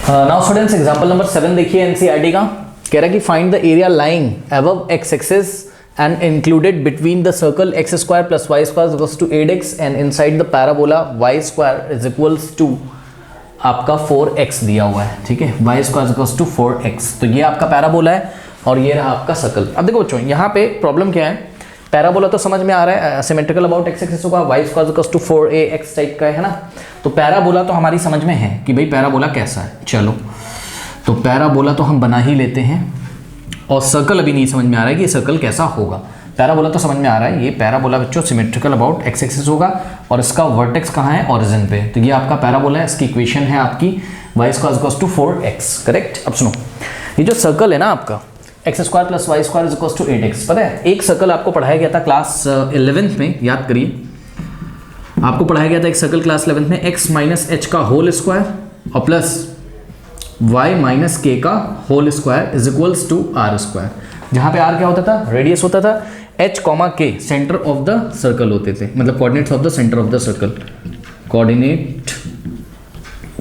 Now students example number 7 देखिए NCERT का। कह रहा है कि find the area lying above X axis and included between the circle X square plus Y square equals to 8x and inside the parabola Y square is equals to आपका 4x दिया हुआ है, ठीक है, Y square equals to 4x। तो ये आपका parabola है और ये रहा आपका सर्कल। अब देखो बच्चों यहाँ पे प्रॉब्लम क्या है, पैराबोला तो समझ में आ रहा है, सिमेट्रिकल अबाउट एक्स एक्सिस होगा, Y square equals to 4ax type का है ना। तो पैराबोला तो हमारी समझ में है कि भाई पैराबोला कैसा है। चलो तो पैराबोला तो हम बना ही लेते हैं, और सर्कल अभी नहीं समझ में आ रहा है कि ये सर्कल कैसा होगा। पैराबोला तो समझ में आ रहा है, ये पैराबोला बच्चों सिमेट्रिकल अबाउट एक्स एक्सिस होगा और इसका वर्टेक्स कहाँ है, ओरिजिन पे। तो ये आपका पैराबोला है, इसकी इक्वेशन है आपकी y square equals to 4x, correct. अब सुनो, ये जो सर्कल है ना आपका x square plus Y square equals to 8x, पता है एक सर्कल आपको पढ़ाया गया था क्लास 11th में, याद करिए आपको पढ़ाया गया था एक सर्कल क्लास 11th में, x माइनस एच का होल स्क्वायर और प्लस y माइनस के का whole square is equals to r square, जहां पे r क्या होता था, रेडियस होता था, h कॉमा के सेंटर ऑफ द सर्कल होते थे, मतलब coordinates of the centre of the circle,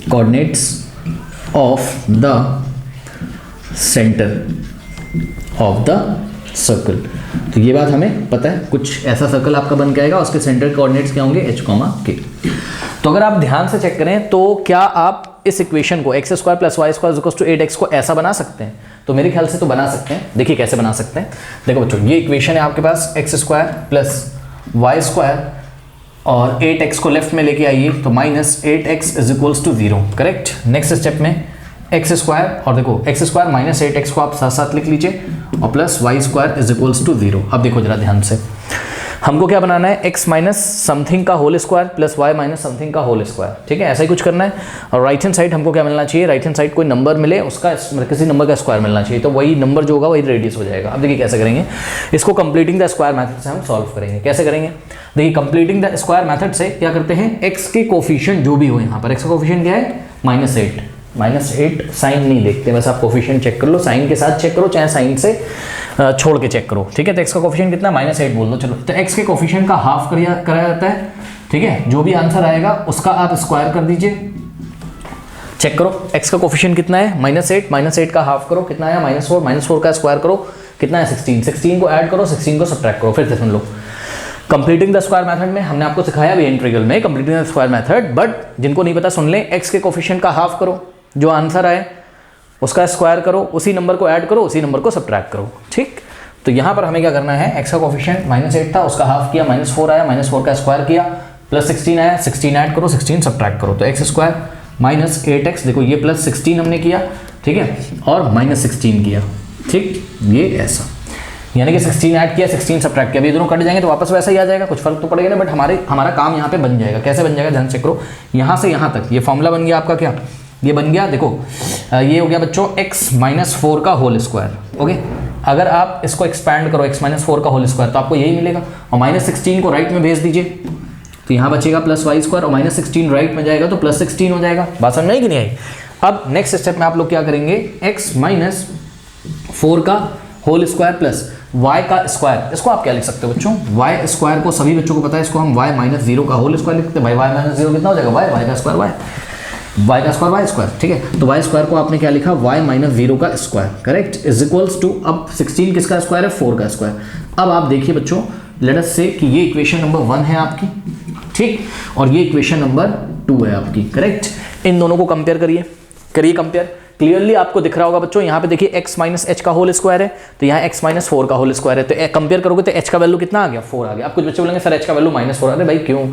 coordinates of the centre of the circle. तो ये बात हमें पता है, कुछ ऐसा सर्कल आपका बन के आएगा, उसके सेंटर कोऑर्डिनेट्स क्या होंगे, h कॉमा के। तो अगर आप ध्यान से चेक करें तो क्या आप इस इक्वेशन को x square plus Y square equals to 8x को ऐसा बना सकते हैं? तो मेरे ख्याल से तो बना सकते हैं। देखिए कैसे बना सकते हैं, देखो बच्चों ये इक्वेशन है आपके पास x square plus Y square और 8x को लेफ्ट में लेके आइए तो minus 8x is equals to 0, correct. Next step में एक्स स्क्वायर और देखो एक्स स्क्वायर माइनस 8x को आप साथ साथ लिख लीजिए और plus Y square is equals to 0। अब देखो जरा ध्यान से, हमको क्या बनाना है, x माइनस समथिंग का whole square plus y minus something का होल स्क्वायर, ठीक है, ऐसा ही कुछ करना है। और राइट हैंड साइड हमको क्या मिलना चाहिए, राइट हैंड साइड कोई नंबर मिले उसका किसी नंबर का स्क्वायर मिलना चाहिए, तो वही नंबर जो होगा वही रेडियस हो जाएगा। अब देखिए कैसे करेंगे इसको, कंप्लीटिंग द स्क्वायर मेथड से हम सॉल्व करेंगे। कैसे करेंगे, देखिए कंप्लीटिंग द स्क्वायर मेथड से क्या करते हैं, x के कोफिशिएंट जो भी हो, यहाँ पर x का कोफिशिएंट क्या है, -8 साइन नहीं देखते, बस आप कोफिशिएंट चेक कर लो, साइन के साथ चेक करो चाहे साइन से छोड़ के चेक करो, ठीक है। तो x का कोफिशिएंट कितना, -8 बोल दो, चलो। तो x के कोफिशिएंट का हाफ कराया जाता है, ठीक है, जो भी आंसर आएगा उसका आप स्क्वायर कर दीजिए। चेक करो x का कोफिशिएंट कितना है, -8 का हाफ करो कितना आया, -4 का स्क्वायर करो कितना है, 16 को ऐड करो, 16 को सब्ट्रैक्ट करो। फिर से सुन लो, कंप्लीटिंग द स्क्वायर मेथड में हमने आपको सिखाया भी इंटीग्रल में completing the square method, but जिनको नहीं पता सुन लें, x के कोफिशिएंट का हाफ करो, जो आंसर आए उसका स्क्वायर करो, उसी नंबर को ऐड करो, उसी नंबर को सब्ट्रैक्ट करो, ठीक। तो यहाँ पर हमें क्या करना है, x का कोफिशिएंट -8 था, उसका हाफ किया, -4 आया, -4 का स्क्वायर किया, प्लस 16 आया, 16 ऐड करो, 16 सब्ट्रैक्ट करो, तो x स्क्वायर माइनस 8x, देखो ये प्लस 16 हमने किया, ठीक है, और -16 किया, ठीक, ये ऐसा, यानी कि 16 ऐड किया, 16 सब्ट्रैक्ट किया, अभी दोनों कट जाएंगे तो वापस वैसा ही आ जाएगा, कुछ फर्क तो पड़ेगा ना, बट हमारा काम यहाँ पे बन जाएगा। कैसे बन जाएगा, ध्यान से करो, यहाँ से यहाँ तक ये फॉर्मूला बन गया आपका, क्या ये बन गया, देखो ये हो गया बच्चों x माइनस 4 का होल स्क्वायर, ओके। अगर आप इसको एक्सपैंड करो x माइनस 4 का होल स्क्वायर तो आपको यही मिलेगा, और -16 को राइट में भेज दीजिए तो यहाँ बचेगा प्लस वाई स्क्वायर, और -16 राइट में जाएगा तो प्लस 16 हो जाएगा। बात समझ में आई कि नहीं आई? अब नेक्स्ट स्टेप में आप लोग क्या करेंगे, x माइनस 4 का होल स्क्वायर प्लस y का स्क्वायर, इसको आप क्या लिख सकते हो बच्चों, y स्क्वायर को सभी बच्चों को पता है, इसको हम y माइनस 0 का होल स्क्वायर लिखते हैं। भाई y माइनस 0 कितना हो जाएगा, y का स्क्वायर y का स्क्वायर y स्क्वायर, ठीक है। तो y स्क्वायर को आपने क्या लिखा, y माइनस 0 का square, correct, is equals to, अब 16 किसका स्क्वायर है, 4 का स्क्वायर। अब आप देखिए बच्चों, लेट अस से कि ये इक्वेशन नंबर 1 है आपकी, ठीक, और ये इक्वेशन नंबर 2 है आपकी, करेक्ट। इन दोनों को कंपेयर करिए कंपेयर, क्लियरली आपको दिख रहा होगा बच्चों, यहाँ पे देखिए x माइनस एच का होल स्क्वायर है, तो यहाँ x माइनस 4 का होल स्क्वायर है, तो कंपेयर करोगे तो h का वैल्यू कितना आ गया, 4 आ गया। अब कुछ बच्चे बोलेंगे सर h का वैल्यू -4, अरे भाई क्यों,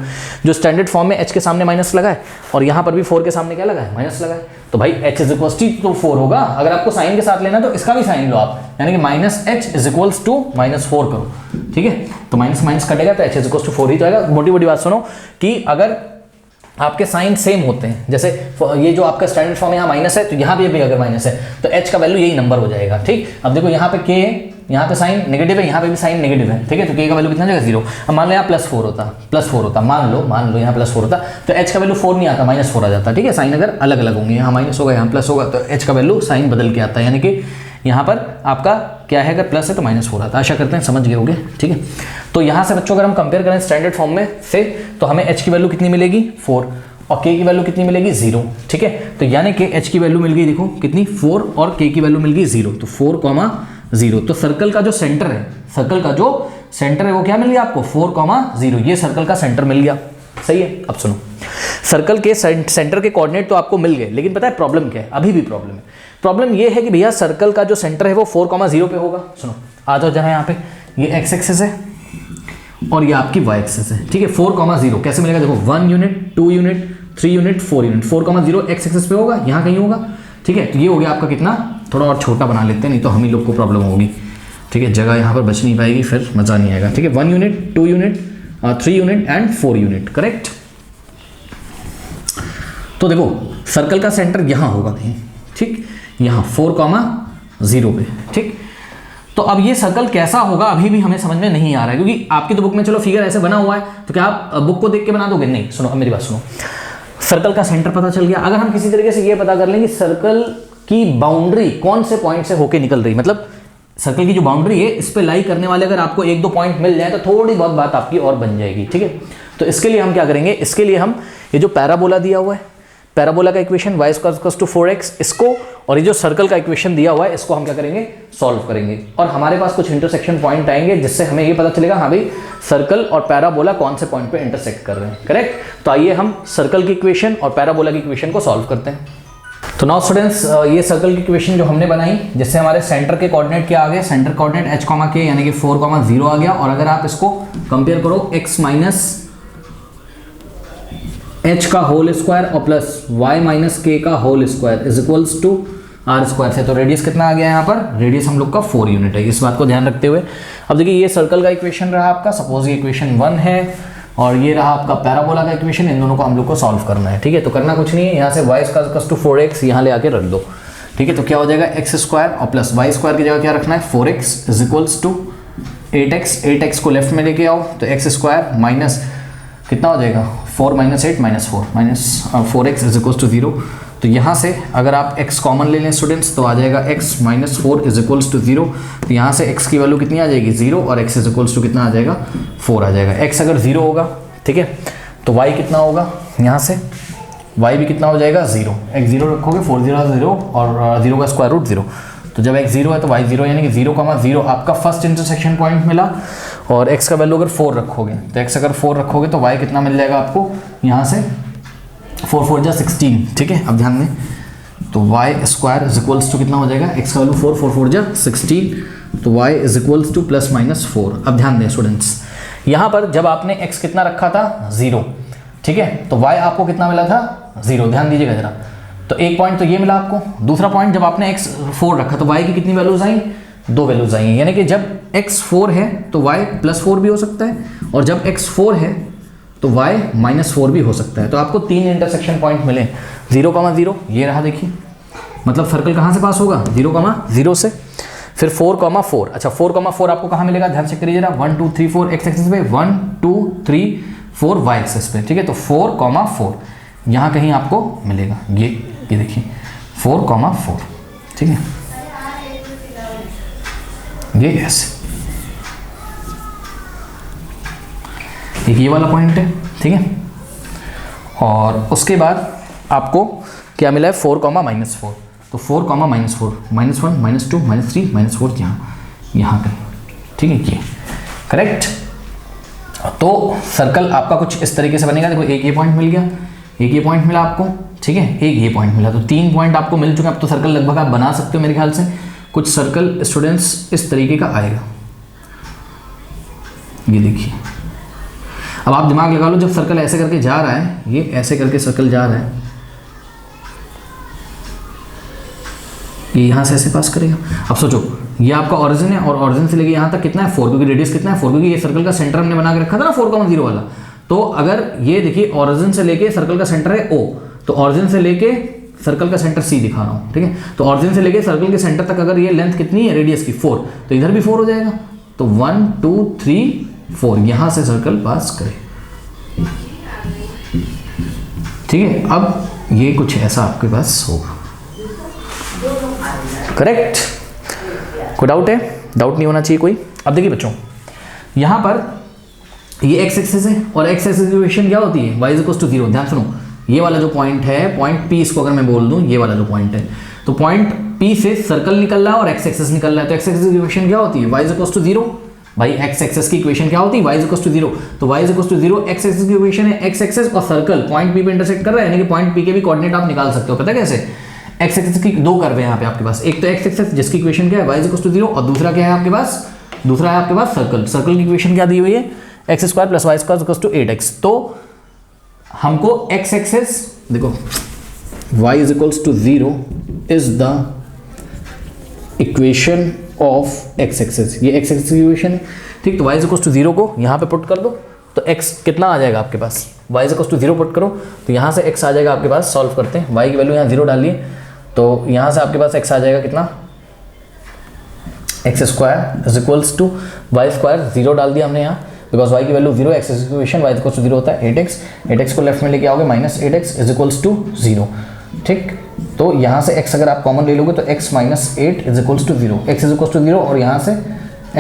जो स्टैंडर्ड फॉर्म में h के सामने माइनस लगा है और यहाँ पर भी 4 के सामने क्या लगा है, माइनस लगा है, तो भाई h इज इक्वल्स टू 4 होगा। अगर आपको साइन के साथ लेना तो इसका भी साइन लो आप, यानी कि -h इज इक्वल्स टू -4 करो, ठीक है। तो माइनस कटेगा तो h इज इक्वल्स टू 4 ही तो आएगा। मोटी बात सुनो कि अगर आपके साइन सेम होते हैं, जैसे ये जो आपका स्टैंडर्ड फॉर्म यहाँ माइनस है तो यहाँ भी अगर माइनस है तो h का वैल्यू यही नंबर हो जाएगा, ठीक। अब देखो यहाँ पे k है, यहाँ पे साइन नेगेटिव है, यहाँ पे भी साइन नेगेटिव है, ठीक है, तो k का वैल्यू कितना जाएगा 0। अब मान लो यहाँ +4 होता, मान लो यहाँ +4 होता तो h का वैल्यू 4 नहीं आता, -4 आ जाता, ठीक है। साइन अगर अलग अलग होंगे, यहाँ माइनस होगा यहाँ प्लस होगा तो h का वैल्यू साइन बदल के आता है, यानी कि यहाँ पर आपका क्या है, अगर प्लस है तो -4 आता है। आशा करते हैं समझ गए होंगे, ठीक है। तो यहाँ से बच्चों अगर हम कंपेयर करें स्टैंडर्ड फॉर्म में से तो हमें h की वैल्यू कितनी मिलेगी, 4, और k की वैल्यू कितनी मिलेगी 0, ठीक है। तो यानी कि h की वैल्यू मिल गई, देखो कितनी 4 और k की वैल्यू मिल गई 0, तो 4,0। तो सर्कल का जो सेंटर है, सर्कल का जो सेंटर है वो क्या मिल गया आपको 4,0, ये सर्कल का सेंटर मिल गया, सही है। अब सुनो, सर्कल के सेंटर के कोऑर्डिनेट तो आपको मिल गए, लेकिन पता है प्रॉब्लम क्या है, अभी भी प्रॉब्लम है। प्रॉब्लम ये है कि भैया सर्कल का जो सेंटर है वो 4,0 पे होगा। सुनो आ जाओ जरा यहाँ पे, ये x एक्सिस है और ये आपकी y एक्सिस है, ठीक है। 4,0 कैसे मिलेगा, देखो 1 unit, 2 unit, 3 unit, 4 unit, 4,0 x axis पे होगा, यहाँ कहीं होगा, ठीक है। तो ये हो गया आपका कितना, थोड़ा और छोटा बना लेते हैं, नहीं तो हम ही लोग को प्रॉब्लम होगी, ठीक है। जगह यहाँ पर बच नहीं पाएगी, फिर मज़ा नहीं आएगा, ठीक है। 1 unit, 2 unit, 3 unit and 4 unit, correct. तो देखो सर्कल का सेंटर यहाँ होगा कहीं, ठीक, यहाँ 4,0 पे, ठीक। तो अब ये सर्कल कैसा होगा अभी भी हमें समझ में नहीं आ रहा है, क्योंकि आपकी तो बुक में चलो फिगर ऐसे बना हुआ है, तो क्या आप बुक को देख के बना दोगे, नहीं। सुनो अब मेरी बात सुनो, सर्कल का सेंटर पता चल गया। अगर हम किसी तरीके से ये पता कर लेंगे सर्कल की बाउंड्री कौन से पॉइंट से होके निकल रही, मतलब सर्कल की जो बाउंड्री है इस पे लाई करने वाले अगर आपको 1-2 पॉइंट मिल जाए तो थोड़ी बहुत बात आपकी और बन जाएगी, ठीक है। तो इसके लिए हम क्या करेंगे, इसके लिए हम ये जो पैराबोला दिया हुआ है, पैराबोला का इक्वेशन y = 4x, इसको और ये जो सर्कल का इक्वेशन दिया हुआ है इसको हम क्या करेंगे, सॉल्व करेंगे। और हमारे पास कुछ इंटरसेक्शन पॉइंट आएंगे जिससे हमें ये पता चलेगा हाँ भाई सर्कल और पैराबोला कौन से पॉइंट पे इंटरसेक्ट कर रहे हैं, करेक्ट। तो आइए हम सर्कल की इक्वेशन और पैराबोला की इक्वेशन को सॉल्व करते हैं। तो नाउ स्टूडेंट्स, ये सर्कल की इक्वेशन जो हमने बनाई जिससे हमारे सेंटर के कोऑर्डिनेट क्या आ गए, सेंटर कोऑर्डिनेट h, k यानी कि 4,0 आ गया। और अगर आप इसको कंपेयर करो x माइनस h का होल स्क्वायर और प्लस y माइनस k का whole square is equals to r square से, तो रेडियस कितना आ गया यहाँ पर, रेडियस हम लोग का 4 यूनिट है, इस बात को ध्यान रखते हुए। अब देखिए ये सर्कल का इक्वेशन रहा आपका, सपोज ये इक्वेशन 1 है और ये रहा आपका पैराबोला का इक्वेशन, इन दोनों को हम लोग को सॉल्व करना है, ठीक है। तो करना कुछ नहीं है, यहाँ से y = 4x यहाँ ले आके रख दो, ठीक है। तो क्या हो जाएगा x स्क्वायर और प्लस y स्क्वायर की जगह क्या रखना है 4x is equals to 8x, 8x को लेफ्ट में लेके आओ तो x स्क्वायर माइनस कितना हो जाएगा 4 - 8 - 4 - 4x इज इक्वल्स टू 0। तो यहाँ से अगर आप x कॉमन ले लें स्टूडेंट्स तो आ जाएगा x - 4 इज इक्वल्स टू 0। तो यहाँ से x की वैल्यू कितनी आ जाएगी 0 और x इज इक्वल्स टू कितना आ जाएगा 4 आ जाएगा। x अगर 0 होगा, ठीक है, तो y कितना होगा, यहाँ से y भी कितना हो जाएगा 0, x 0 रखोगे 4 0 0 और 0 का स्क्वायर रूट 0। तो जब x 0 है तो y 0 यानी कि 0,0 आपका फर्स्ट इंटरसेक्शन पॉइंट मिला। और x का वैल्यू अगर 4 रखोगे तो x अगर 4 रखोगे तो y कितना मिल जाएगा आपको, यहाँ से 4 4 जा 16, ठीक है। अब ध्यान दें तो y square is equals to कितना हो जाएगा, x का वैल्यू 4 4 4 जा 16, तो y इज इक्वल्स टू +-4। अब ध्यान दें स्टूडेंट्स, यहाँ पर जब आपने x कितना रखा था 0, ठीक है, तो y आपको कितना मिला था 0, ध्यान दीजिएगा जरा। तो एक पॉइंट तो ये मिला आपको, दूसरा पॉइंट जब आपने x 4 रखा तो y की कितनी वैल्यूज आई, 2 वैल्यूज आई, यानी कि जब x 4 है तो y +4 भी हो सकता है और जब x 4 है तो y -4 भी हो सकता है। तो आपको 3 इंटरसेक्शन पॉइंट मिले, 0,0 ये रहा, देखिए मतलब सर्कल कहाँ से पास होगा 0,0 से, फिर 4,4, अच्छा 4,4 आपको कहाँ मिलेगा, ध्यान से करिए जरा, 1 2 3 4 x एक्सिस पे, 1 2 3 4 y एक्सिस पे, ठीक है। तो 4,4 यहाँ कहीं आपको मिलेगा, ये देखिए 4,4, ठीक है, ये ऐसे एक ये वाला पॉइंट है, ठीक है। और उसके बाद आपको क्या मिला है 4,-4, तो 4,-4 -1 -2 -3 -4 यहाँ कहीं, ठीक है, ये करेक्ट। तो सर्कल आपका कुछ इस तरीके से बनेगा, देखो एक ये पॉइंट मिल गया, एक ये पॉइंट मिला आपको, ठीक है, एक ये पॉइंट मिला, तो 3 पॉइंट आपको मिल चुके हैं। अब तो सर्कल लगभग आप बना सकते हो मेरे ख्याल से। कुछ सर्कल स्टूडेंट्स इस तरीके का आएगा, ये देखिए। अब आप दिमाग लगा लो, जब सर्कल ऐसे करके जा रहा है, ये ऐसे करके सर्कल जा रहा है, ये यहाँ से ऐसे पास करेगा। अब सोचो ये आपका ओरिजिन है और ओरिजिन से लेके यहाँ तक कितना है 4, क्योंकि रेडियस कितना है 4, क्योंकि ये सर्कल का सेंटर हमने बना के रखा था ना 4,0 वाला। तो अगर ये देखिए ओरिजिन से लेके सर्कल का सेंटर है O, तो ओरिजिन से लेके सर्कल का सेंटर C दिखा रहा हूँ, ठीक है। तो ओरिजिन से लेके सर्कल के सेंटर तक अगर ये लेंथ कितनी है रेडियस की 4, तो इधर भी 4 हो जाएगा। तो 1 2 3 4 यहाँ से सर्कल पास करे, ठीक है। अब ये कुछ ऐसा आपके पास होगा, करेक्ट। कोई डाउट है? डाउट नहीं होना चाहिए कोई। अब देखिए बच्चों, यहाँ पर ये x एक्सिस है और x एक्सिस की इक्वेशन क्या होती है y = 0। ध्यान सुनो, ये वाला जो पॉइंट है, पॉइंट पी इसको अगर मैं बोल दूं, ये वाला जो पॉइंट है, तो पॉइंट पी से सर्कल निकल रहा है और एक्स एक्सिस निकल रहा है, तो एक्स एक्सिस की इक्वेशन क्या होती है, y इक्वल्स टू 0। भाई एक्स एक्सिस की इक्वेशन क्या होती है, y इक्वल्स टू 0, तो y equals to 0 x axis की इक्वेशन है, एक्स एक्सिस और सर्कल पॉइंट पी पे इंटरसेक्ट कर रहा है, यानी कि पॉइंट पी के भी कोऑर्डिनेट आप निकाल सकते हो। पता है कैसे, एक्स एक्सिस की दो कर्व है यहाँ पे आपके पास, एक तो एक्स एक्सिस जिसकी इक्वेशन क्या है y इक्वल्स टू 0, और दूसरा क्या है आपके पास, दूसरा है आपके पास सर्कल। सर्कल की इक्वेशन क्या दी हुई है, x square plus Y square equals to 8x। तो हमको एक्स एक्सिस देखो y is equals to 0 is the equation of x axis, ये एक्स एक्सिस की इक्वेशन है, ठीक। तो y इज इक्वल्स टू 0 को यहाँ पे पुट कर दो, तो x कितना आ जाएगा आपके पास, y is equals to 0 put करो, तो यहाँ से x आ जाएगा आपके पास, सॉल्व करते हैं, y की वैल्यू यहाँ 0 डालिए, तो यहाँ से आपके पास x आ जाएगा कितना, x square is equals to y square, 0 डाल दिया हमने यहाँ, बिकॉज y की value 0, x equation y equals to 0 होता है 8x को लेफ्ट में लेके आओगे minus 8x is equals to 0, ठीक। तो यहाँ से x अगर आप कॉमन ले लोगे तो x minus 8 is equals to 0, x is equals to 0 और यहाँ से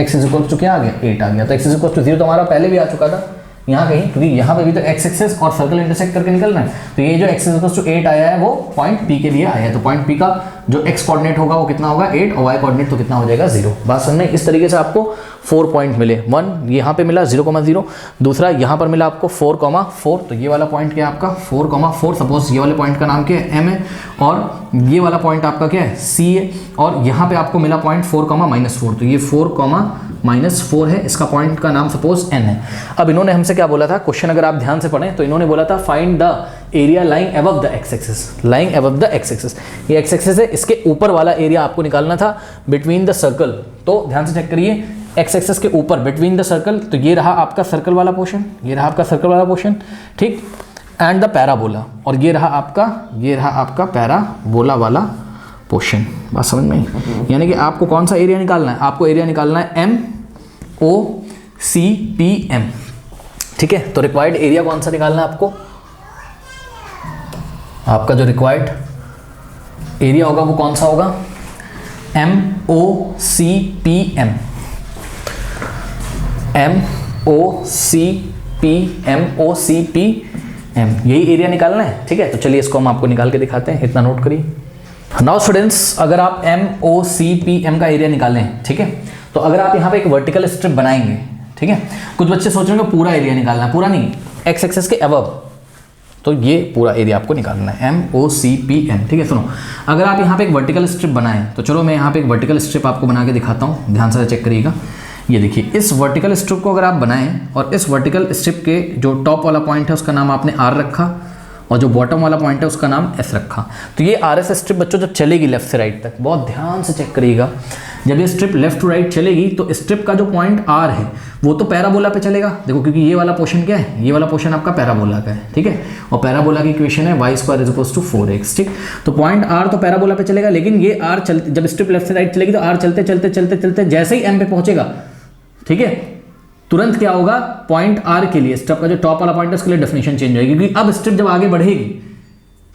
x इज इक्वल्स टू क्या आ गया, 8 आ गया, तो x इज इक्वल्स टू 0 तो हमारा पहले भी आ चुका था यहाँ कहीं, क्योंकि यहाँ पे भी तो एक्स एक्सिस और सर्कल इंटरसेक्ट करके निकलना है, तो ये जो x इज इक्वल्स टू 8 आया है वो पॉइंट P के लिए आया है, तो पॉइंट P का जो x कोऑर्डिनेट होगा वो कितना होगा 8 और y कोऑर्डिनेट तो कितना हो जाएगा 0। बात समझ, इस तरीके से आपको 4 पॉइंट मिले, 1 यहाँ पे मिला 0,0, दूसरा यहाँ पर मिला आपको 4,4, तो ये वाला पॉइंट क्या है आपका 4,4, सपोज ये वाले पॉइंट का नाम क्या है m है, और ये वाला पॉइंट आपका क्या है c है, और यहाँ पे आपको मिला पॉइंट 4,-4, तो ये 4,-4 है, इसका पॉइंट का नाम सपोज n है। अब इन्होंने हमसे क्या बोला था, क्वेश्चन अगर आप ध्यान से पढ़ें तो इन्होंने बोला था find the area lying above the x axis, lying above the x axis, ये एक्स एक्सिस है, इसके ऊपर वाला एरिया आपको निकालना था बिटवीन द सर्कल, तो ध्यान से चेक करिए, एक्स एक्सिस के ऊपर बिटवीन द सर्कल, तो ये रहा आपका सर्कल वाला पोर्शन, ये रहा आपका सर्कल वाला पोर्शन, ठीक, एंड द पैराबोला, और ये रहा आपका पैराबोला वाला पोर्शन। बात समझ में आई, यानी कि आपको कौन सा एरिया निकालना है, आपको एरिया निकालना है MOCPM, ठीक है। तो रिक्वायर्ड एरिया कौन सा निकालना है आपको, आपका जो रिक्वायर्ड एरिया होगा वो कौन सा होगा, MOCPM, यही एरिया निकालना है, ठीक है। तो चलिए इसको हम आपको निकाल के दिखाते हैं, इतना नोट करिए। नाउ स्टूडेंट्स, अगर आप MOCPM का एरिया निकालें, ठीक है, तो अगर आप यहाँ पे एक वर्टिकल स्ट्रिप बनाएंगे, ठीक है, कुछ बच्चे सोच रहे होंगे पूरा एरिया निकालना है, पूरा नहीं, एक्स एक्सिस के अबव, तो ये पूरा एरिया आपको निकालना है MOCPM, ठीक है। सुनो, अगर आप यहाँ पे एक वर्टिकल स्ट्रिप बनाएं, तो चलो मैं यहाँ पे एक वर्टिकल स्ट्रिप आपको बना के दिखाता हूँ, ध्यान से चेक करिएगा। ये देखिए, इस वर्टिकल स्ट्रिप को अगर आप बनाएं और इस वर्टिकल स्ट्रिप के जो टॉप वाला पॉइंट है उसका नाम आपने R रखा और जो बॉटम वाला पॉइंट है उसका नाम S रखा, तो ये RS स्ट्रिप बच्चों जब चलेगी लेफ्ट से राइट तक, बहुत ध्यान से चेक करिएगा, जब ये स्ट्रिप लेफ्ट टू राइट चलेगी तो स्ट्रिप का जो पॉइंट R है वो तो पैराबोला पे चलेगा, देखो, क्योंकि ये वाला पोर्शन क्या है, ये वाला पोर्शन आपका पैराबोला का है, ठीक है, और पैराबोला की इक्वेशन है y square is equals to 4x, ठीक। तो पॉइंट R तो पैराबोला पे चलेगा, लेकिन ये R जब स्ट्रिप लेफ्ट से राइट चलेगी तो R चलते चलते चलते चलते जैसे ही M पे पहुंचेगा, ठीक है, तुरंत क्या होगा, पॉइंट R के लिए स्ट्रिप का जो टॉप वाला पॉइंट है उसके लिए डेफिनेशन चेंज होगी, क्योंकि अब स्ट्रिप जब आगे बढ़ेगी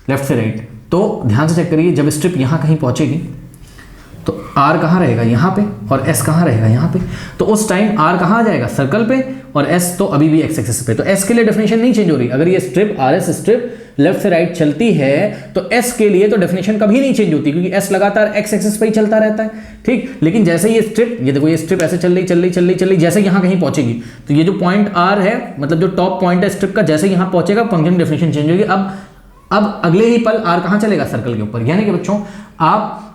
लेफ्ट से राइट, तो ध्यान से चेक करिए, जब स्ट्रिप यहाँ कहीं पहुंचेगी तो R कहाँ रहेगा, यहाँ पे, और S कहाँ रहेगा, यहाँ पे, तो उस टाइम R कहाँ आ जाएगा, सर्कल पे, और S तो अभी भी एक्स एक्सिस पे, तो S के लिए डेफिनेशन नहीं चेंज हो रही। अगर ये स्ट्रिप RS स्ट्रिप लेफ्ट से राइट चलती है तो S के लिए तो डेफिनेशन कभी नहीं चेंज होती, क्योंकि S लगातार एक्स एक्सिस पे ही चलता रहता है, ठीक। लेकिन जैसे ये स्ट्रिप, ये देखो, ये स्ट्रिप ऐसे चल रही, जैसे यहाँ कहीं पहुंचेगी तो ये जो पॉइंट R है, मतलब जो टॉप पॉइंट है स्ट्रिप का, जैसे यहाँ पहुंचेगा फंक्शन डेफिनेशन चेंज होगी। अब अगले ही पल R कहाँ चलेगा, सर्कल के ऊपर, यानी कि बच्चों आप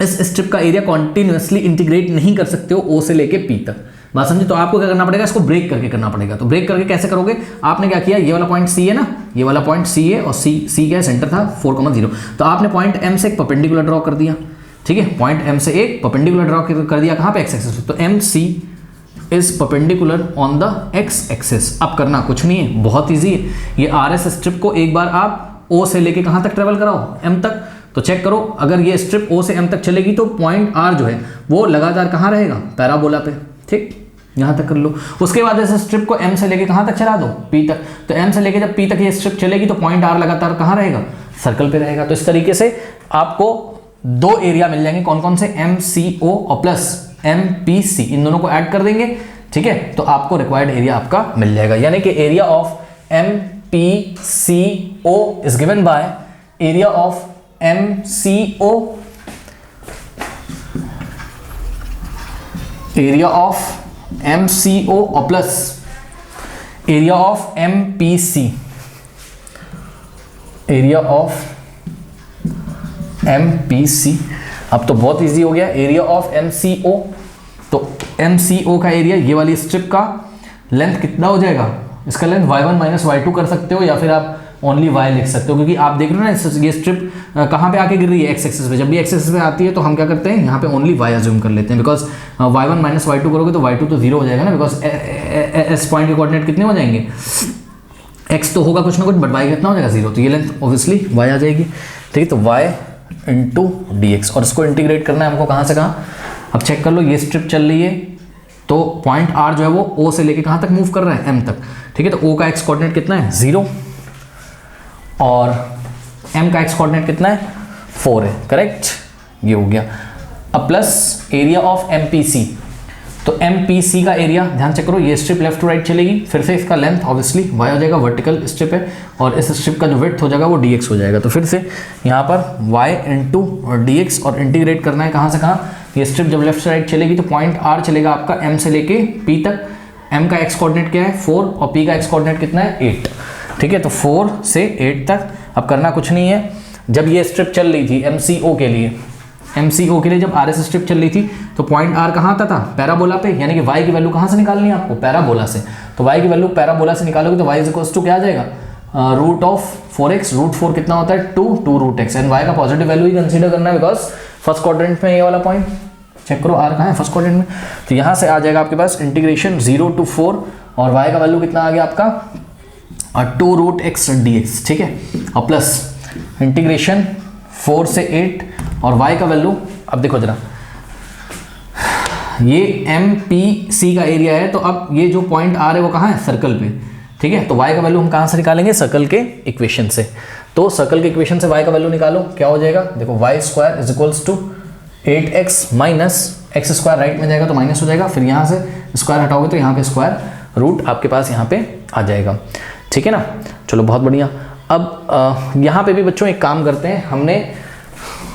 इस स्ट्रिप का एरिया कॉन्टिन्यूसली इंटीग्रेट नहीं कर सकते हो O से लेके P तक, बात समझे। तो आपको क्या करना पड़ेगा, इसको ब्रेक करके करना पड़ेगा। तो ब्रेक करके कैसे करोगे, आपने क्या किया, ये वाला पॉइंट C है ना, ये वाला पॉइंट C है, और C क्या सेंटर था 4,0, तो आपने पॉइंट M से एक परपेंडिकुलर ड्रॉ कर दिया, ठीक है, पॉइंट M से एक परपेंडिकुलर ड्रॉ कर दिया, कहाँ पे, एक्स एक्सिस, तो MC is perpendicular on the x axis. अब करना कुछ नहीं है, बहुत ईजी है, ये RS स्ट्रिप को एक बार आप O से लेके कहाँ तक ट्रेवल कराओ, M तक, तो चेक करो, अगर ये स्ट्रिप O से M तक चलेगी तो पॉइंट R जो है वो लगातार कहाँ रहेगा, पैराबोला पे, ठीक, यहाँ तक कर लो। उसके बाद इस स्ट्रिप को M से लेके कहाँ तक चला दो, P तक, तो M से लेके जब P तक ये स्ट्रिप चलेगी तो पॉइंट R लगातार कहाँ रहेगा, सर्कल पे रहेगा। तो इस तरीके से आपको दो एरिया मिल जाएंगे, कौन कौन से, MCO और प्लस MPC, इन दोनों को ऐड कर देंगे, ठीक है, तो आपको रिक्वायर्ड एरिया आपका मिल जाएगा, यानी कि area of MPCO is given by area of MCO, area of MCO और plus area of MPC, area of MPC। अब तो बहुत इजी हो गया, एरिया ऑफ MCO, तो MCO का एरिया, ये वाली स्ट्रिप का लेंथ कितना हो जाएगा, इसका लेंथ y1 माइनस y2 कर सकते हो, या फिर आप ओनली y लिख सकते हो, क्योंकि आप देख रहे हो ना ये स्ट्रिप कहाँ पे आके गिर रही है, x एक्सिस पे। जब भी x एक्सिस पे आती है तो हम क्या करते हैं, यहाँ पे ओनली y अज्यूम कर लेते हैं, बिकॉज y1 माइनस y2 करोगे तो y2 तो जीरो हो जाएगा ना, बिकॉज एस पॉइंट के कोऑर्डिनेट कितने हो जाएंगे, x तो होगा कुछ ना कुछ, बट y कितना हो जाएगा, जीरो, तो ये लेंथ ऑब्वियसली y आ जाएगी। ठीक है, तो y इंटू dx, और इसको इंटीग्रेट करना है हमको कहाँ से कहाँ। अब चेक कर लो, ये स्ट्रिप चल रही है तो पॉइंट r जो है वो o से लेके कहाँ तक मूव कर रहा है, m तक। ठीक है, तो o का x कोऑर्डिनेट कितना है, 0, और m का x कोऑर्डिनेट कितना है, 4 है, करेक्ट, ये हो गया। अब प्लस एरिया ऑफ MPC, तो MPC का एरिया ध्यान चेक करो, ये स्ट्रिप लेफ्ट टू राइट चलेगी, फिर से इसका लेंथ ऑब्वियसली y हो जाएगा, वर्टिकल स्ट्रिप है, और इस स्ट्रिप का जो विड्थ हो जाएगा वो dx हो जाएगा। तो फिर से यहाँ पर y इंटू dx, और इंटीग्रेट करना है कहाँ से कहाँ, ये स्ट्रिप जब लेफ्ट से राइट चलेगी तो पॉइंट r चलेगा आपका m से लेके p तक, m का x कोऑर्डिनेट क्या है 4, और p का x कोऑर्डिनेट कितना है 8। ठीक है, तो 4 से 8 तक। अब करना कुछ नहीं है, जब ये स्ट्रिप चल रही थी MCO के लिए, MCO के लिए जब RS स्ट्रिप चल रही थी तो पॉइंट R कहाँ आता था, पैराबोला पे, यानी कि y की वैल्यू कहाँ से निकालनी है आपको, पैराबोला से। तो y की वैल्यू पैराबोला से निकालोगे तो y इज इक्वल्स टू क्या आ जाएगा, रूट ऑफ 4x, रूट 4 कितना होता है 2 रूट x, एंड y का पॉजिटिव वैल्यू ही कंसीडर करना है, बिकॉज फर्स्ट क्वाड्रेंट में ये वाला पॉइंट, चेक करो r कहाँ है फर्स्ट क्वाड्रेंट में, तो यहाँ से आ जाएगा आपके पास इंटीग्रेशन 0 to 4, और y का वैल्यू कितना आ गया आपका 2 रूट x dx। ठीक है, और प्लस इंटीग्रेशन 4 से 8, और y का वैल्यू, अब देखो जरा, ये MPC का एरिया है, तो अब ये जो पॉइंट R है वो कहाँ है, सर्कल पे। ठीक है, तो y का वैल्यू हम कहाँ से निकालेंगे, सर्कल के इक्वेशन से। तो सर्कल के इक्वेशन से y का वैल्यू निकालो, क्या हो जाएगा, देखो y square is equals to 8x minus x square, right में जाएगा तो माइनस हो जाएगा, फिर यहाँ से स्क्वायर हटाओगे तो यहाँ पे स्क्वायर रूट आपके पास यहाँ पे आ जाएगा। ठीक है ना, चलो बहुत बढ़िया। अब यहाँ पे भी बच्चों एक काम करते हैं, हमने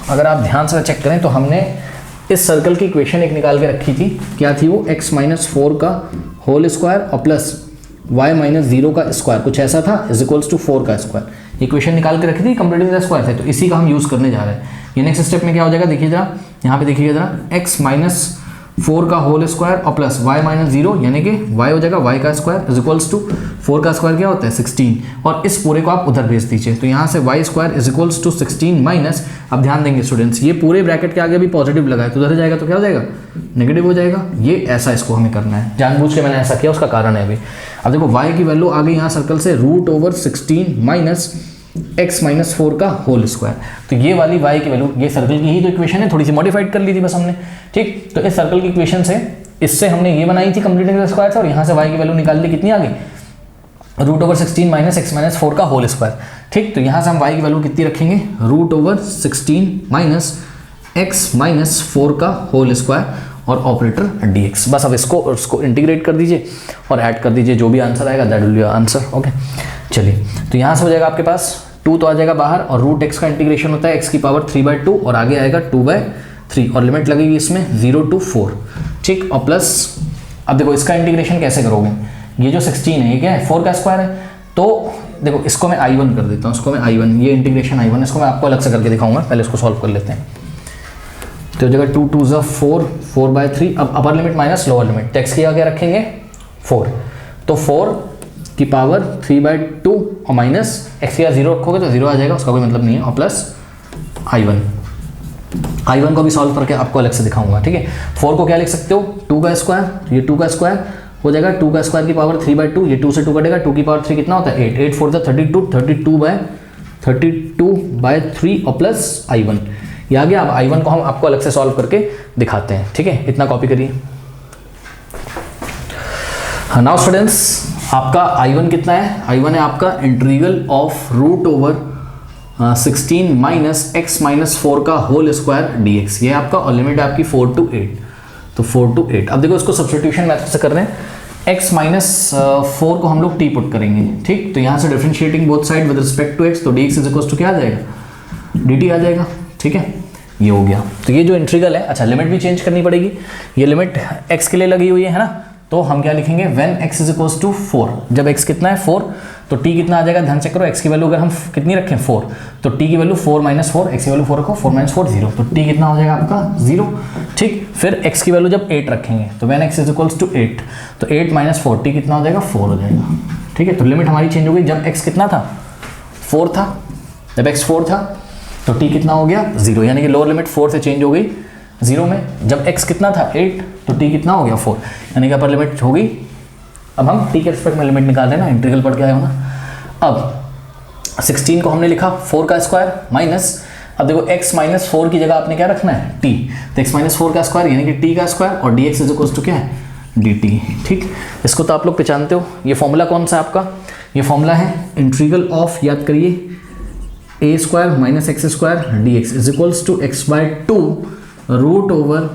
अगर आप ध्यान से चेक करें तो हमने इस सर्कल की इक्वेशन एक निकाल के रखी थी, क्या थी वो, x माइनस 4 का होल स्क्वायर और प्लस y माइनस 0 का स्क्वायर, कुछ ऐसा था, इज इक्वल्स टू 4 का स्क्वायर। इक्वेशन निकाल के रखी थी कंप्लीटिंग द स्क्वायर से, तो इसी का हम यूज़ करने जा रहे हैं। ये नेक्स्ट स्टेप में क्या हो जाएगा, देखिए जरा, यहाँ पे देखिए जरा, x माइनस 4 का होल स्क्वायर और प्लस y माइनस 0, यानी कि y हो जाएगा y का स्क्वायर इज इक्वल्स टू 4 का स्क्वायर क्या होता है 16, और इस पूरे को आप उधर भेज दीजिए, तो यहाँ से y square is equals to 16 minus, अब ध्यान देंगे स्टूडेंट्स, ये पूरे ब्रैकेट के आगे भी पॉजिटिव लगा है, तो उधर जाएगा तो क्या हो जाएगा, नेगेटिव हो जाएगा। ये ऐसा इसको हमें करना है, जानबूझ के मैंने ऐसा किया, उसका कारण है अभी। अब देखो y की वैल्यू आ गई यहाँ सर्कल से root over 16 minus x minus 4 का होल स्क्वायर, तो ये वाली y की वैल्यू, ये सर्कल की ही तो इक्वेशन है, थोड़ी सी मॉडिफाइड कर ली थी बस हमने। ठीक, तो इस सर्कल की इक्वेशन से, इससे हमने ये बनाई थी कंप्लीटिंग द स्क्वायर से, और यहाँ से y की वैल्यू निकाल ली, कितनी आ गई, root over 16 minus x minus 4 का होल स्क्वायर। ठीक, तो यहाँ से हम y की वैल्यू कितनी रखेंगे, root over 16 minus x minus 4 का होल स्क्वायर और ऑपरेटर dx। बस अब इसको इंटीग्रेट कर दीजिए और ऐड कर दीजिए, जो भी आंसर आएगा that will be your answer. Okay, चलिए, तो यहाँ से हो जाएगा आपके पास 2 तो आ जाएगा बाहर, और रूट x का इंटीग्रेशन होता है x की पावर 3/2, और आगे आएगा 2/3, और लिमिट लगेगी इसमें 0 to 4। ठीक, और प्लस, अब देखो इसका इंटीग्रेशन कैसे करोगे, ये जो 16 है ये क्या है, 4 का स्क्वायर है, तो देखो इसको मैं I1 कर देता हूँ, इसको मैं I1, ये इंटीग्रेशन I1, इसको मैं आपको अलग से करके दिखाऊंगा, पहले इसको सॉल्व कर लेते हैं। तो जगह 2 2 4, 4/3, अब upper limit minus lower limit, तो x की आगे रखेंगे 4, तो 4 की पावर 3/2 और माइनस x की 0 रखोगे तो 0 आ जाएगा, उसका कोई मतलब नहीं है, और प्लस I1 को भी सॉल्व करके आपको अलग से दिखाऊंगा। ठीक है, 4 को क्या लिख सकते हो, 2 का स्क्वायर, ये 2 का स्क्वायर हो जाएगा, 2 का स्क्वायर की पावर 3/2, ये 2 से 2 कटेगा, 2 की पावर 3 कितना होता है 8, 8 4 32, 32/3 और प्लस I1, ये आ गया। अब I1 को हम आपको अलग से सॉल्व करके दिखाते हैं। ठीक है, इतना कॉपी करिए। नाउ स्टूडेंट्स, आपका I1 कितना है, I1 है आपका integral of root over 16 minus x minus 4 का होल स्क्वायर dx, ये आपका, और लिमिट है आपकी 4 to 8, तो 4 to 8। अब देखो इसको सब्स्टिट्यूशन मेथड से कर रहे हैं, x माइनस 4 को हम लोग t पुट करेंगे, ठीक। तो यहाँ से differentiating both side with respect to x, तो dx इज इक्वल टू क्या आ जाएगा, dt आ जाएगा, ठीक है। ये हो गया। तो ये जो इंटीग्रल है, अच्छा लिमिट भी चेंज करनी पड़ेगी, ये लिमिट x के लिए लगी हुई है ना, तो हम क्या लिखेंगे, when x is equal to 4, जब x कितना है 4, तो t कितना आ जाएगा, ध्यान चेक करो, x की वैल्यू अगर हम कितनी रखें 4, तो t की वैल्यू 4 माइनस 4, x की वैल्यू 4 रखो, 4 माइनस 4 0, तो t कितना हो जाएगा आपका 0, ठीक। फिर x की वैल्यू जब 8 रखेंगे, तो when x is equal to 8, तो 8 माइनस 4, t कितना हो जाएगा 4 हो जाएगा, ठीक है। तो लिमिट हमारी चेंज हो गई, जब x कितना था 4 था, जब x 4 था तो t कितना हो गया 0, यानी कि लोअर लिमिट 4 से चेंज हो गई 0 में। जब x कितना था 8, तो t कितना हो गया 4, यानी कि अपर लिमिट हो गई। अब हम t के रिस्पेक्ट में लिमिट निकाल रहे हैं ना, इंटीग्रल पढ़ के आए हो ना। अब 16 को हमने लिखा 4 का स्क्वायर माइनस, अब देखो x माइनस 4 की जगह आपने क्या रखना है t, तो x माइनस 4 का स्क्वायर यानी कि t का स्क्वायर, और dx इज इक्वल टू क्या है dt, ठीक। इसको तो आप लोग पहचानते हो। ये फॉर्मूला कौन सा है आपका, ये फॉर्मूला है इंटीग्रल ऑफ, याद करिए, a square minus x square dx is equals to x by 2 root over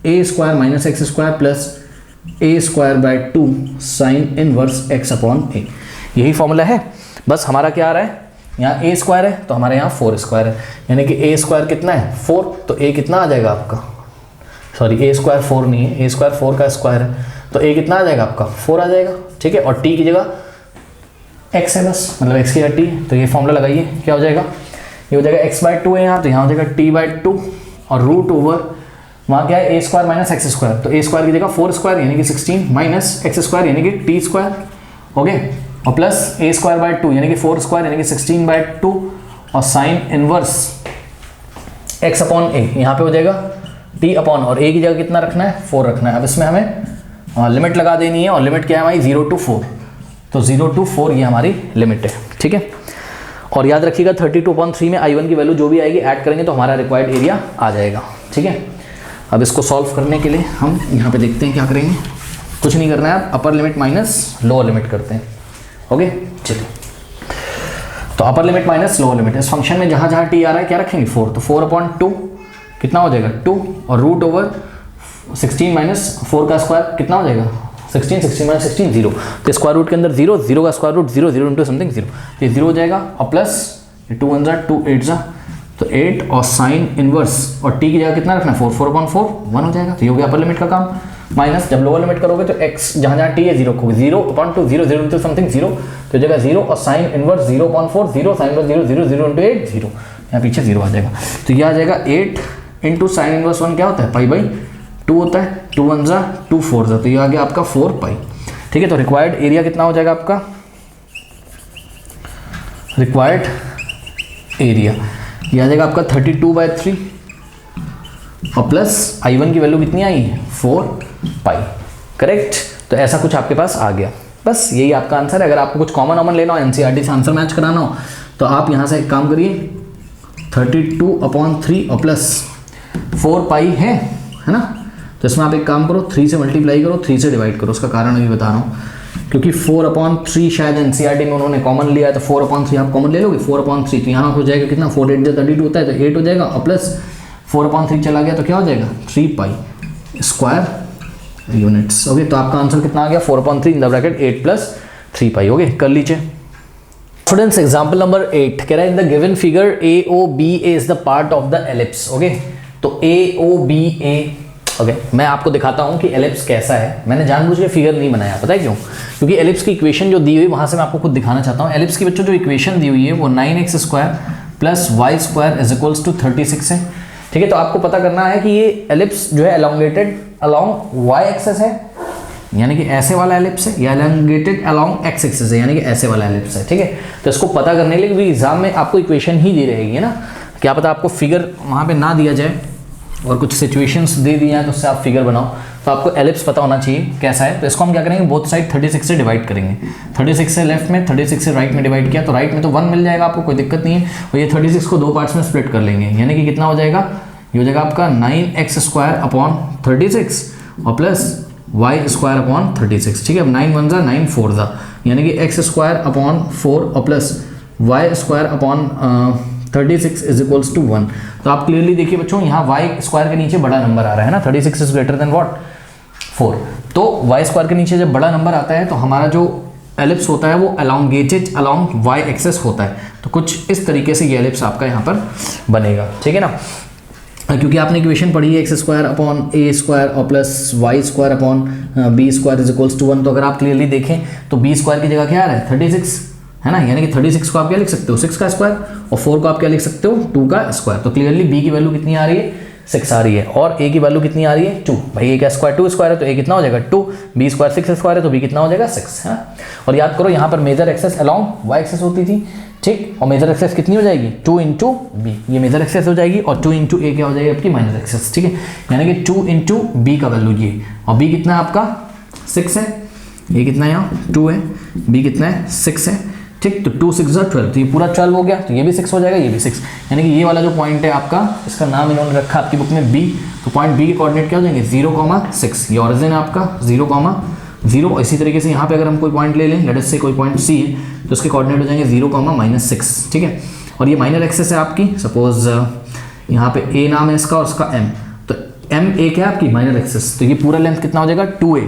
a square minus x square plus a square by 2 sine inverse x upon a। यही formula है, बस हमारा क्या आ रहा है, यहाँ a स्क्वायर है तो हमारे यहाँ 4 स्क्वायर है, यानी कि a स्क्वायर कितना है 4, तो a कितना आ जाएगा आपका, सॉरी a स्क्वायर 4 नहीं है, a स्क्वायर 4 का स्क्वायर है, तो a कितना आ जाएगा आपका 4 आ जाएगा, ठीक है। और t की जगह x है बस, मतलब x की जगह t, तो ये फॉर्मूला लगाइए, क्या हो जाएगा, ये हो जाएगा x बाय 2 है यहाँ, तो यहाँ हो जाएगा t बाय 2 और रूट ओवर वहाँ क्या है a square minus x square, तो a स्क्वायर की जगह 4 स्क्वायर यानी कि 16 माइनस एक्स स्क्वायर यानी कि t स्क्वायर, ओके, और प्लस a स्क्वायर बाय 2 यानी कि 4 स्क्वायर यानी कि 16 बाय 2 और sign inverse x upon a, यहाँ पे हो जाएगा t अपॉन, और a की जगह कितना रखना है 4 रखना है। अब इसमें हमें लिमिट लगा देनी है, और लिमिट क्या है हमारी 0 to 4, तो 0 to 4 ये हमारी लिमिट है, ठीक है। और याद रखिएगा 32/3 में i1 की वैल्यू जो भी आएगी ऐड करेंगे तो हमारा रिक्वायर्ड एरिया आ जाएगा, ठीक है। अब इसको सॉल्व करने के लिए हम यहाँ पे देखते हैं क्या करेंगे, कुछ नहीं करना है, upper limit minus lower limit करते हैं, ओके। चलिए, तो upper limit minus lower limit, इस फंक्शन में जहाँ जहाँ t आ रहा है क्या रखेंगे 4, तो 4/2 कितना हो जाएगा 2, और रूट ओवर 16 माइनस 4 का स्क्वायर कितना हो जाएगा 16, 16 माइनस 16 0, तो स्क्वायर रूट के अंदर 0, 0 का स्क्वायर रूट 0, 0 इंटू समथिंग 0, ये 0 हो जाएगा, और प्लस 2 1 जा 2 8 जा, तो 8 और साइन इनवर्स, और t की जगह कितना रखना है 4, 4/4 1 हो जाएगा, तो ये हो गया अपर लिमिट का काम। माइनस जब लोअर लिमिट करोगे तो x जहाँ जहाँ t है 0 को 0/2 0 0 इंटू समथिंग 0, तो जगह 0 और sine inverse 0/4 0 sine inverse 0 0 0 into 8 0, यहाँ पीछे 0 आ जाएगा, तो ये आ जाएगा 8 इंटू साइन इनवर्स 1 क्या होता है पाई बाई 2 होता है, 2 1 जा 2 4 जा, तो ये आ गया आपका 4 पाई, ठीक है। तो रिक्वायर्ड एरिया कितना हो जाएगा आपका, रिक्वायर्ड एरिया ये आ जाएगा आपका 32/3 और प्लस i1 की वैल्यू कितनी आई 4 पाई, करेक्ट। तो ऐसा कुछ आपके पास आ गया, बस यही आपका आंसर है। अगर आपको कुछ कॉमन लेना हो, एनसीईआरटी से आंसर मैच कराना हो, तो आप यहाँ से एक काम करिए, 32/3 और प्लस 4 पाई है ना, तो इसमें आप एक काम करो 3 से मल्टीप्लाई करो, 3 से डिवाइड करो, उसका कारण अभी बता रहा हूँ, क्योंकि 4/3 शायद एनसीईआरटी में उन्होंने कॉमन लिया है, तो 4/3 आप कॉमन ले लोगे, 4/3 तो यहाँ हो जाएगा कितना 4 8 32 होता है, तो 8 हो जाएगा, और प्लस 4/3 चला गया तो क्या हो जाएगा 3 पाई स्क्वायर यूनिट्स, ओके। तो आपका आंसर कितना आ गया 4/3 इन the bracket 8 plus 3 pi, okay. कर लीजिए स्टूडेंट्स, एग्जाम्पल नंबर 8 कह रहा है in the given figure AOBA is the part of the ellipse, okay. तो AOBA, ओके, मैं आपको दिखाता हूँ कि एलिप्स कैसा है। मैंने जानबूझ के फिगर नहीं बनाया, पता है क्यों, क्योंकि एलिप्स की इक्वेशन जो दी हुई वहाँ से मैं आपको खुद दिखाना चाहता हूँ। एलिप्स की बच्चों जो इक्वेशन दी हुई है वो 9x square plus Y square is equals to 36 है, ठीक है। तो आपको पता करना है कि ये एलिप्स जो है एलोंगेटेड अलॉन्ग वाई एक्सेस है, यानी कि ऐसे वाला एलिप्स है, या एलोंगेटेड अलॉन्ग एक्स एक्सेस है, यानी कि ऐसे वाला एलिप्स है, ठीक है। तो इसको पता करने के लिए एग्जाम में आपको इक्वेशन ही दी रहेगी ना, क्या पता आपको फिगर वहाँ पे ना दिया जाए और कुछ सिचुएशंस दे दी हैं तो उससे आप फिगर बनाओ, तो आपको एलिप्स पता होना चाहिए कैसा है। तो इसको हम क्या करेंगे, बोथ साइड 36 से डिवाइड करेंगे, 36 से लेफ्ट में 36 से राइट में डिवाइड किया, तो राइट में तो 1 मिल जाएगा आपको, कोई दिक्कत नहीं है। और ये 36 को 2 पार्ट्स में स्प्लिट कर लेंगे, यानी कि कितना हो जाएगा, ये हो जाएगा आपका 9x स्क्वायर अपॉन 36 और प्लस वाई स्क्वायर अपॉन 36, ठीक है। अब 9 1 जा 9 4 जा, यानी कि x स्क्वायर अपॉन 4 और plus Y square upon 36 is equals to 1। तो आप क्लियरली देखिए बच्चों, यहाँ y स्क्वायर के नीचे बड़ा नंबर आ रहा है ना, 36 इज ग्रेटर देन व्हाट 4। तो वाई स्क्वायर के नीचे जब बड़ा नंबर आता है तो हमारा जो एलिप्स होता है वो अलोंगेटेड अलोंग वाई एक्सेस होता है। तो कुछ इस तरीके से ये एलिप्स आपका यहाँ पर बनेगा, ठीक है ना। क्योंकि आपने इक्वेशन पढ़ी है x² अपॉन a स्क्वायर और plus y square upon b square is equals to 1। तो अगर आप क्लियरली देखें तो b स्क्वायर की जगह क्या आ रहा है 36, है ना। यानी कि 36 को आप क्या लिख सकते हो 6 का स्क्वायर, और 4 को आप क्या लिख सकते हो 2 का स्क्वायर। तो क्लियरली b की वैल्यू कितनी आ रही है 6 आ रही है, और a की वैल्यू कितनी आ रही है 2। भाई a का स्क्वायर 2 स्क्वायर है तो a कितना हो जाएगा 2, b स्क्वायर 6 स्क्वायर है तो b कितना हो जाएगा 6, है। और याद करो यहाँ पर major axes along y axes होती थी, ठीक। और मेजर एक्सेस कितनी हो जाएगी 2 इंटू बी, ये मेजर एक्सेस हो जाएगी, और 2 इंटू ए क्या हो जाएगी आपकी माइनर एक्सेस, ठीक है। यानी कि 2 इंटू बी का वैल्यू ये, और बी कितना है आपका 6 है, ये कितना है यहाँ 2 है, बी कितना है 6 है, ठीक। तो 2 6 12, तो ये पूरा 12 हो गया, तो ये भी 6 हो जाएगा, ये भी 6। यानी कि ये वाला जो पॉइंट है आपका, इसका नाम इन्होंने रखा आपकी बुक में बी। तो पॉइंट बी के कोऑर्डिनेट क्या हो जाएंगे 0,6, ये ऑरिजिन है आपका 0,0। इसी तरीके से यहाँ पे अगर हम कोई पॉइंट ले लें, लेट अस से कोई पॉइंट सी है, तो उसके कोऑर्डिनेट हो जाएंगे 0,-6, ठीक है। और ये माइनर एक्सेस है आपकी, सपोज यहाँ पे ए नाम है इसका और इसका एम, तो एम ए क्या है आपकी माइनर एक्सेस। तो ये पूरा लेंथ कितना हो जाएगा 2a,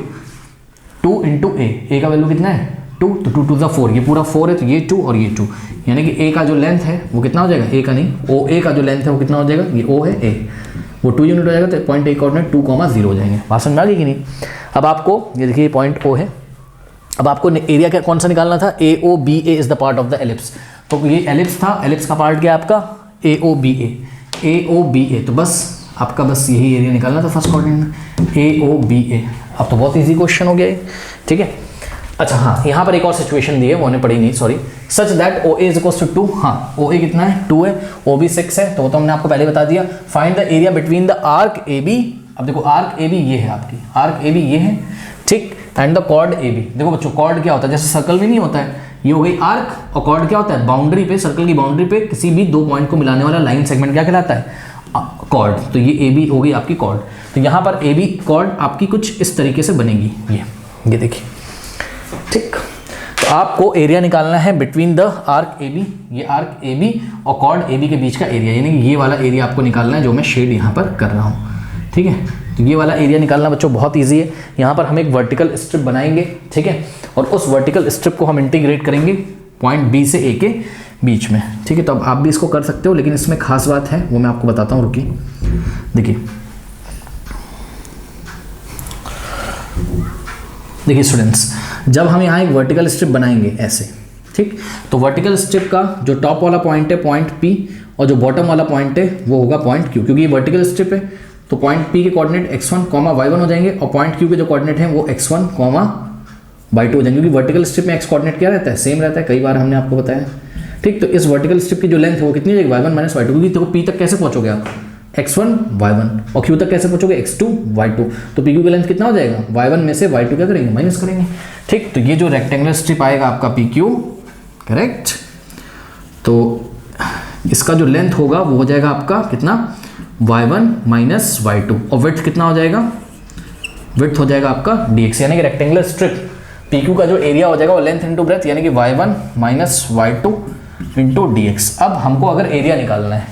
2 इंटू ए का वैल्यू कितना है 2, तो 2 2 4, ये पूरा 4 है, तो ये 2 और ये 2। यानी कि ए का जो लेंथ है वो कितना हो जाएगा, ए का नहीं ओ ए का जो लेंथ है वो कितना हो जाएगा, ये ओ है ए, वो 2 यूनिट हो जाएगा, तो पॉइंट ए कोऑर्डिनेट 2,0 हो जाएंगे। बात समझ में आ गई कि नहीं। अब आपको ये देखिए पॉइंट ओ है, अब आपको एरिया क्या कौन सा निकालना था, A O B A is the part of the ellipse. तो ये एलिप्स था, एलिप्स का पार्ट क्या है आपका ए ओ बी ए, तो बस आपका बस यही एरिया निकालना था फर्स्ट कोऑर्डिनेट ए ओ बी ए। अब तो बहुत इजी क्वेश्चन हो गया ये, ठीक है। अच्छा हाँ, यहाँ पर एक और सिचुएशन दी है, वो हमने पढ़ी नहीं, sorry. Such that O A is equals to 2, हाँ ओ ए कितना है 2 है, ओ बी 6 है, तो वो तो हमने आपको पहले बता दिया। Find the area between the arc A B. अब देखो आर्क ए बी ये है आपकी, आर्क ए बी ये है, ठीक, and the chord A B. देखो बच्चों कॉर्ड क्या होता है, जैसे सर्कल में नहीं होता है, ये हो गई आर्क, और कॉर्ड क्या होता है बाउंड्री पे, सर्कल की बाउंड्री पे किसी भी दो पॉइंट को मिलाने वाला लाइन सेगमेंट क्या कहलाता है कॉर्ड। तो ये ए बी हो गई आपकी कॉर्ड। तो यहाँ पर ए बी कॉर्ड आपकी कुछ इस तरीके से बनेगी, ये देखिए, ठीक। तो आपको एरिया निकालना है between the arc A B, ये आर्क ए बी और कॉर्ड ए बी के बीच का एरिया, यानी कि ये वाला एरिया आपको निकालना है जो मैं शेड यहाँ पर कर रहा हूँ, ठीक है। तो ये वाला एरिया निकालना बच्चों बहुत इजी है। यहाँ पर हम एक वर्टिकल स्ट्रिप बनाएंगे, ठीक है, और उस वर्टिकल स्ट्रिप को हम इंटीग्रेट करेंगे पॉइंट बी से ए के बीच में, ठीक है। तो अब आप भी इसको कर सकते हो, लेकिन इसमें खास बात है वो मैं आपको बताता हूँ, रुकिए। देखिए स्टूडेंट्स, जब हम यहाँ एक वर्टिकल स्ट्रिप बनाएंगे ऐसे, ठीक, तो वर्टिकल स्ट्रिप का जो टॉप वाला पॉइंट है पॉइंट P, और जो बॉटम वाला पॉइंट है वो होगा पॉइंट Q। क्योंकि ये वर्टिकल स्ट्रिप है तो पॉइंट P के कोऑर्डिनेट x1, y1 हो जाएंगे, और पॉइंट Q के जो कोऑर्डिनेट हैं वो x1, y2 हो जाएंगे। क्योंकि वर्टिकल स्ट्रिप में x कोऑर्डिनेट क्या रहता है सेम रहता है, कई बार हमने आपको बताया, ठीक। तो इस वर्टिकल स्ट्रिप की जो लेंथ है वो कितनी हो जाएगी y1 माइनस y2, क्योंकि देखो P तक कैसे पहुंचोगे आप x1 y1, और Q तक कैसे पहुंचोगे x2 y2। तो PQ का लेंथ कितना हो जाएगा y1 में से y2 क्या करेंगे माइनस करेंगे, ठीक। तो ये जो रेक्टेंगुलर स्ट्रिप आएगा आपका PQ, करेक्ट, तो इसका जो लेंथ होगा वो हो जाएगा आपका कितना y1 माइनस y2, और विड्थ कितना हो जाएगा, विड्थ हो जाएगा आपका dx। यानी कि रेक्टेंगुलर स्ट्रिप PQ का जो एरिया हो जाएगा वो लेंथ इंटू ब्रेथ, यानी कि y1 minus y2 into dx। अब हमको अगर एरिया निकालना है,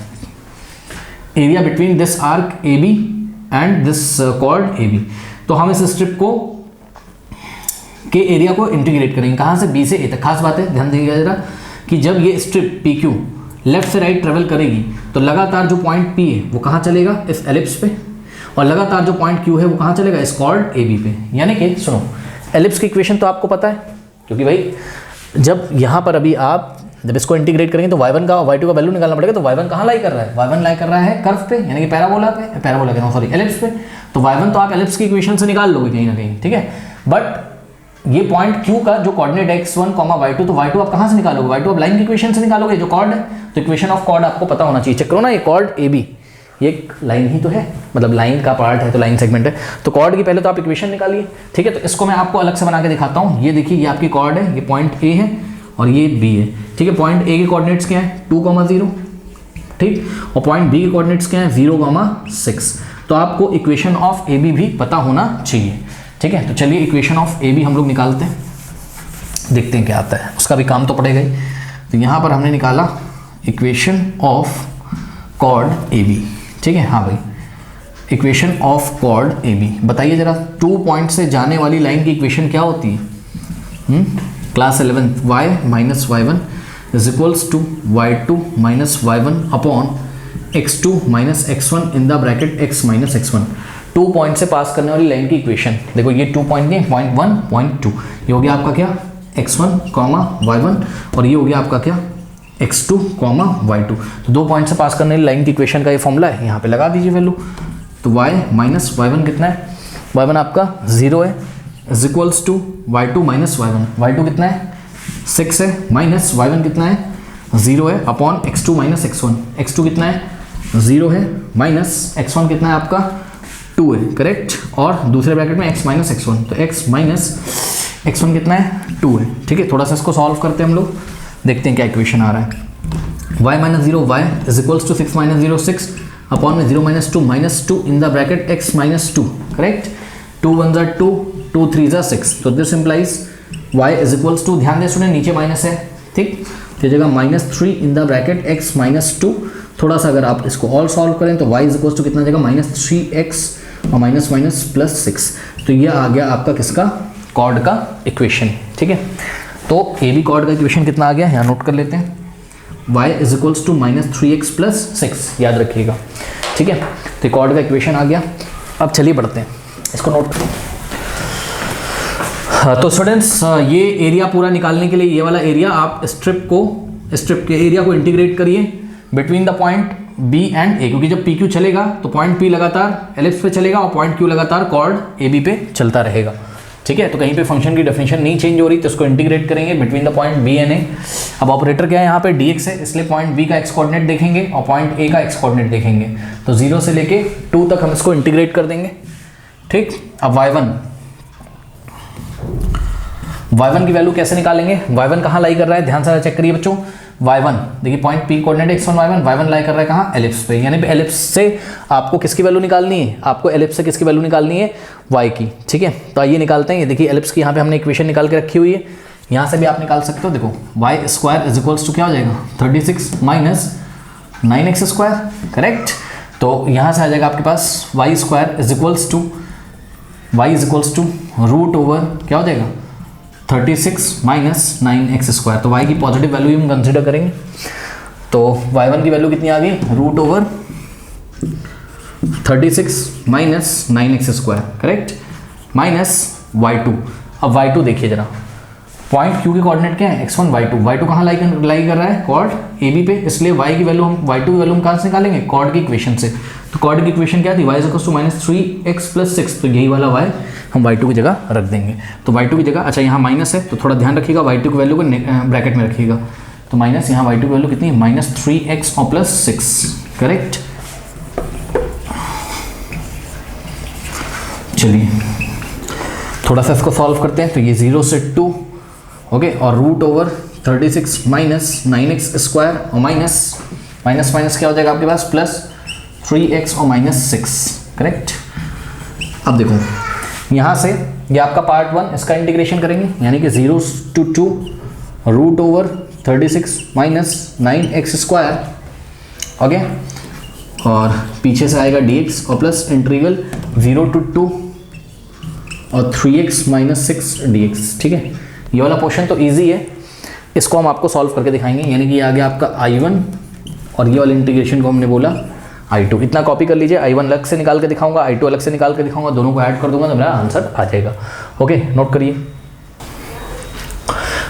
area between this arc A B and this chord A B, तो हम इस स्ट्रिप को के एरिया को इंटीग्रेट करेंगे, कहाँ से, बी से ए तक। खास बात है, ध्यान दीजिएगा जरा कि जब ये स्ट्रिप पी क्यू लेफ्ट से राइट ट्रेवल करेगी तो लगातार जो पॉइंट पी है वो कहाँ चलेगा इस एलिप्स पे, और लगातार जो पॉइंट क्यू है वो कहाँ चलेगा इस कॉर्ड ए बी पे। यानी कि सुनो, एलिप्स की इक्वेशन तो आपको पता है, क्योंकि भाई जब यहाँ पर अभी आप जब इसको इंटीग्रेट करेंगे तो y1 का और y2 का वैल्यू निकालना पड़ेगा। तो y1 कहाँ लाई कर रहा है, y1 लाई कर रहा है कर्व पे, यानी कि पैराबोला पे, पैराबोला कह रहा हूँ सॉरी, एलिप्स पे। तो y1 तो आप एलिप्स की इक्वेशन से निकाल लोगे कहीं ना कहीं, ठीक है। बट ये पॉइंट Q का जो कोऑर्डिनेट x1, y2, तो y2 आप कहाँ से निकालोगे, y2 आप लाइन की इक्वेशन से निकालोगे जो कॉर्ड है। तो इक्वेशन ऑफ कॉर्ड आपको पता होना चाहिए। चेक करो ना, ये कॉर्ड ए बी ये एक लाइन ही तो है, मतलब लाइन का पार्ट है, तो लाइन सेगमेंट है। तो कॉर्ड की पहले तो आप इक्वेशन निकालिए, ठीक है। तो इसको मैं आपको अलग से बना के दिखाता हूँ। ये देखिए, ये आपकी कॉर्ड है, ये पॉइंट ए है और ये बी है, ठीक है। पॉइंट ए के कोऑर्डिनेट्स क्या है 2,0, ठीक, और पॉइंट बी के कोऑर्डिनेट्स क्या है 0,6। तो आपको इक्वेशन ऑफ ए बी भी पता होना चाहिए, ठीक है। तो चलिए इक्वेशन ऑफ ए बी हम लोग निकालते हैं, देखते हैं क्या आता है, उसका भी काम तो पड़ेगा ही। तो यहाँ पर हमने निकाला equation of chord A B, ठीक है। हाँ भाई, equation of chord A B. बताइए जरा, 2 पॉइंट से जाने वाली लाइन की इक्वेशन क्या होती है? Class 11 y minus y one is equals to y2 minus y one upon x2 minus x1 in the bracket x minus x1। 2 point से पास करने वाली लाइन की इक्वेशन देखो, ये 2 पॉइंट नहीं, पॉइंट 1 पॉइंट 2, ये हो गया आपका क्या x1 कॉमा y1 और ये हो गया आपका क्या x2 कॉमा y2। तो 2 पॉइंट से पास करने वाली लाइन की इक्वेशन का ये फॉर्मूला है, यहाँ पे लगा दीजिए वैल्यू। तो y माइनस वाई वन कितना है? y1 आपका 0 है, is equals to y2 minus y one. y2 कितना है? 6 है, माइनस y1 कितना है? 0 है, upon x2 minus x1। x2 कितना है? 0 है, माइनस x1 कितना है आपका? 2 है, करेक्ट। और दूसरे ब्रैकेट में x माइनस x1, तो x माइनस x1 कितना है? 2 है, ठीक है। थोड़ा सा इसको सॉल्व करते हैं हम लोग, देखते हैं क्या इक्वेशन आ रहा है। y minus 0 y is equals to 6 minus 0 6 upon में 0 minus 2 in the bracket x minus 2, correct. 2 1 ज़ा 2, 2 3 ज़ा 6, तो this implies y is equals to, ध्यान दें स्टूडेंट नीचे माइनस है, ठीक, तो जगह -3 इन द ब्रैकेट x माइनस 2। थोड़ा सा अगर आप इसको ऑल सॉल्व करें तो y इज इक्वल्स टू कितना जगह -3x और माइनस माइनस प्लस 6, तो ये आ गया आपका किसका? कॉर्ड का इक्वेशन, ठीक है। तो ए बी कॉर्ड का इक्वेशन कितना आ गया, यहाँ नोट कर लेते हैं। y is equals to -3x plus 6, याद रखिएगा, ठीक है। तो कॉर्ड का इक्वेशन आ गया। अब चलिए बढ़ते हैं, इसको नोट करें। तो स्टूडेंट्स, ये एरिया पूरा निकालने के लिए ये वाला एरिया आप स्ट्रिप के एरिया को इंटीग्रेट करिए between the point B and A, क्योंकि जब PQ चलेगा तो पॉइंट P लगातार एलिप्स पे चलेगा और पॉइंट Q लगातार कॉर्ड AB पे चलता रहेगा, ठीक है। तो कहीं पे फंक्शन की डेफिनेशन नहीं चेंज हो रही, तो इसको इंटीग्रेट करेंगे between the point B and A। अब ऑपरेटर क्या है यहाँ पे? dx है, इसलिए पॉइंट B का x कोऑर्डिनेट देखेंगे और पॉइंट A का x कोऑर्डिनेट देखेंगे। तो 0 से लेके 2 तक हम इसको इंटीग्रेट कर देंगे, ठीक। अब y1 की वैल्यू कैसे निकालेंगे? y1 कहाँ लाई कर रहा है, ध्यान से चेक करिए बच्चों। y1 देखिए, point P coordinate x1 y1 लाई कर रहा है कहाँ? एलिप्स पे, यानी पे एलिप्स से आपको किसकी वैल्यू निकालनी है? आपको एलिप्स से किसकी वैल्यू निकालनी है? y की, ठीक है। तो आइए निकालते हैं। ये देखिए एलिप्स की यहाँ पे हमने इक्वेशन निकाल के रखी हुई है, यहाँ से भी आप निकाल सकते हो। देखो y square is equals to क्या हो जाएगा? 36 माइनस 9x स्क्वायर, करेक्ट। तो यहाँ से आ जाएगा आपके पास y square is equals to root over क्या हो जाएगा? 36 माइनस 9x स्क्वायर। तो y की पॉजिटिव वैल्यू हम कंसिडर करेंगे, तो y1 की वैल्यू कितनी आ गई? Root over 36 minus 9x square, correct, minus y2। अब y2 देखिए जरा, पॉइंट Q के कोऑर्डिनेट क्या है? x1 y2 कहाँ लाई कर रहा है? कॉर्ड AB पे, इसलिए y की वैल्यू हम y2 की वैल्यू हम कहाँ से निकालेंगे? कॉर्ड की इक्वेशन से। तो कॉर्ड की इक्वेशन क्या थी? y equals to -3x plus 6, तो यही वाला y हम y2 की जगह रख देंगे। तो y2 की जगह, अच्छा यहाँ माइनस है तो थोड़ा ध्यान रखिएगा, y2 की वैल्यू को ब्रैकेट में रखिएगा। तो माइनस यहाँ y2 की वैल्यू कितनी? -3x और प्लस 6, करेक्ट। चलिए थोड़ा सा इसको सॉल्व करते हैं। तो ये 0 से 2, ओके, और root over 36 minus 9x square और माइनस क्या हो जाएगा आपके पास? प्लस 3x और माइनस 6, करेक्ट। अब देखो यहाँ से ये आपका पार्ट 1, इसका इंटीग्रेशन करेंगे, यानी कि 0 to 2 root over 36 minus 9x square, okay, और पीछे से आएगा dx और प्लस इंटीग्रल 0 to 2 और 3x माइनस 6 dx, ठीक है। ये वाला पोर्शन तो इजी है, इसको हम आपको सॉल्व करके दिखाएंगे, यानी कि ये आ गया आपका I1 और ये वाला इंटीग्रेशन को हमने बोला I2। इतना कॉपी कर लीजिए, I1 अलग से निकाल के दिखाऊंगा, I2 अलग से निकाल के दिखाऊंगा, दोनों को ऐड कर दूंगा तो मेरा आंसर आ जाएगा, ओके। नोट करिए।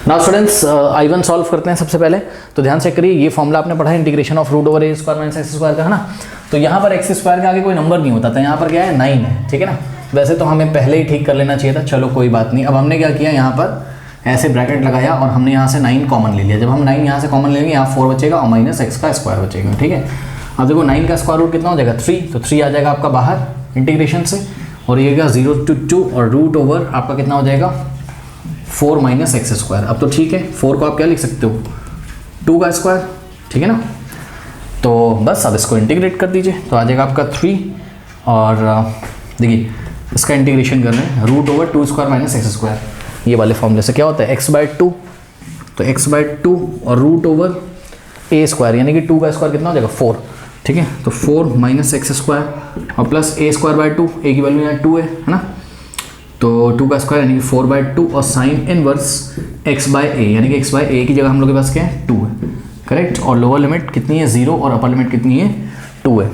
नाउ स्टूडेंट्स, I1 सॉल्व करते हैं सबसे पहले। तो ध्यान से करिए, ये फॉर्मूला आपने पढ़ा है integration of root over a square minus x square का, है ना। तो यहाँ पर x स्क्वायर के आगे कोई नंबर नहीं होता था, यहाँ पर क्या है? 9 है, ठीक है ना। वैसे तो हमें पहले ही ठीक कर लेना चाहिए था, चलो कोई बात नहीं। अब हमने क्या किया, यहाँ पर ऐसे ब्रैकेट लगाया और हमने यहाँ से 9 कॉमन ले लिया। जब हम 9 यहाँ से कॉमन लेंगे, यहाँ 4 बचेगा और माइनस x का स्क्वायर बचेगा, ठीक है। अब देखो 9 का स्क्वायर रूट कितना हो जाएगा? 3, तो 3 आ जाएगा आपका बाहर इंटीग्रेशन से, और ये क्या 0 to 2 और रूट ओवर आपका कितना हो जाएगा? 4 माइनस x स्क्वायर। अब तो ठीक है, 4 को आप क्या लिख सकते हो? 2 का स्क्वायर, ठीक है ना। तो बस अब इसको इंटीग्रेट कर दीजिए, तो आ जाएगा आपका 3, और देखिए इसका इंटीग्रेशन कर रहे हैं, root over 2 square minus x square. ये वाले फॉर्मूले से क्या होता है? x/2, तो x/2 और रूट ओवर a स्क्वायर, यानी कि 2 का स्क्वायर कितना हो जाएगा? 4, ठीक है, तो 4 माइनस एक्स स्क्वायर और प्लस ए स्क्वायर बाय 2, ए की वैल्यू यहाँ 2 है ना, तो 2 का स्क्वायर यानी कि 4/2 और साइन इनवर्स x बाय ए यानी कि x बाय ए की जगह हम लोग के पास क्या है 2 है, करेक्ट। और लोअर लिमिट कितनी है 0 और अपर लिमिट कितनी है 2 है।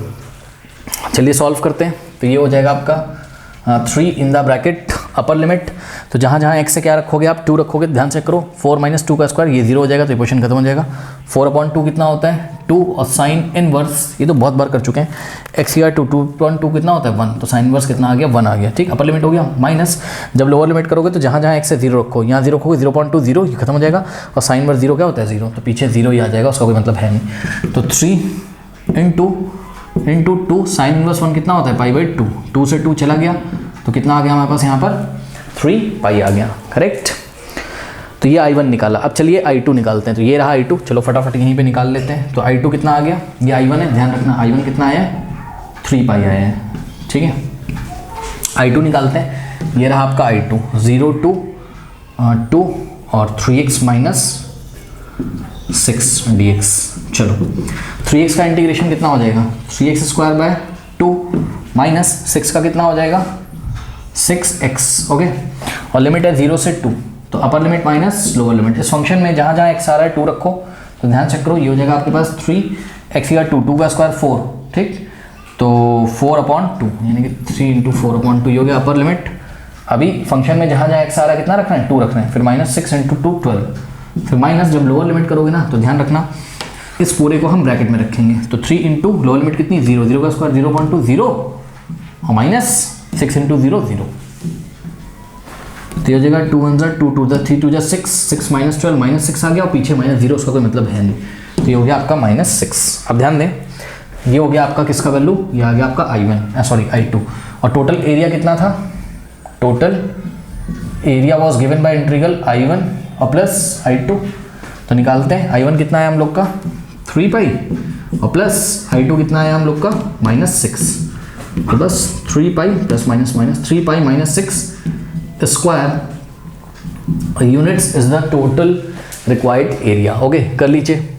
चलिए सॉल्व करते हैं। तो ये हो जाएगा आपका 3 इन द ब्रैकेट अपर लिमिट, तो जहाँ जहाँ x से क्या रखोगे आप 2 रखोगे, ध्यान चेक करो। 4 माइनस 2 का स्क्वायर ये 0 हो जाएगा, तो इक्वेशन खत्म हो जाएगा। 4/2 कितना होता है 2 और साइन इनवर्स, ये तो बहुत बार कर चुके हैं, x या 2/2 कितना होता है 1, तो साइन इनवर्स कितना आ गया 1 आ गया, ठीक। अपर लिमिट हो गया माइनस, जब लोअर लिमिट करोगे तो जहाँ जहाँ x से 0 रखो, यहाँ 0 रखोगे 0.2 0 ये खत्म हो जाएगा, और साइन इनवर्स 0 क्या होता है 0, तो पीछे 0 ही आ जाएगा, उसका कोई मतलब है नहीं। तो 3 इंटू 2 साइन इनवर्स 1 कितना होता है π/2, 2 से 2 चला गया तो कितना आ गया हमारे पास यहाँ पर 3π आ गया, करेक्ट। तो ये I1 निकाला। अब चलिए I2 निकालते हैं। तो ये रहा I2, चलो फटाफट यहीं पे निकाल लेते हैं। तो I2 कितना आ गया, ये I1 है, ध्यान रखना I1 कितना आया है 3π आया है, ठीक है। I2 निकालते हैं, ये रहा आपका I2 0 to 2 और 3x माइनस 6 dx। चलो 3x का इंटीग्रेशन कितना हो जाएगा 3x स्क्वायर बाय 2 माइनस 6 का कितना हो जाएगा 6x, ओके। और लिमिट है 0 से 2, तो upper limit minus lower limit. इस फंक्शन में जहाँ जहाँ x आ रहा है 2 रखो, तो ध्यान चेक करो, ये हो जाएगा आपके पास 3x या 2 का स्क्वायर 4, ठीक। तो 4/2 यानी कि 3 × 4/2 ये हो गया अपर लिमिट। अभी फंक्शन में जहाँ जहाँ x आ रहा है कितना रखना है 2 रखना है, फिर माइनस 6 × 2 12, फिर माइनस जब लोअर लिमिट करोगे ना तो ध्यान रखना इस पूरे को हम ब्रैकेट में रखेंगे। तो 3 इंटू लोअर लिमिट कितनी 0, 0 का स्क्वायर 0.2 0 और माइनस 6 × 0 0, तो ये हो जाएगा 2 1 2 2 3 2 6 6 माइनस 12 माइनस 6 आ गया, और पीछे माइनस 0 उसका कोई मतलब है नहीं, तो ये हो गया आपका -6। अब ध्यान दें, ये हो गया आपका किसका वैल्यू, ये आ गया आपका I2, और टोटल एरिया कितना था, total area was given by integral I1 और प्लस I2। तो निकालते हैं, I1 कितना है हम लोग का 3π और प्लस I2 कितना है हम लोग का -6, तो बस 3π plus minus minus 3π minus 6 square units is the total required area, okay कर लीजिए।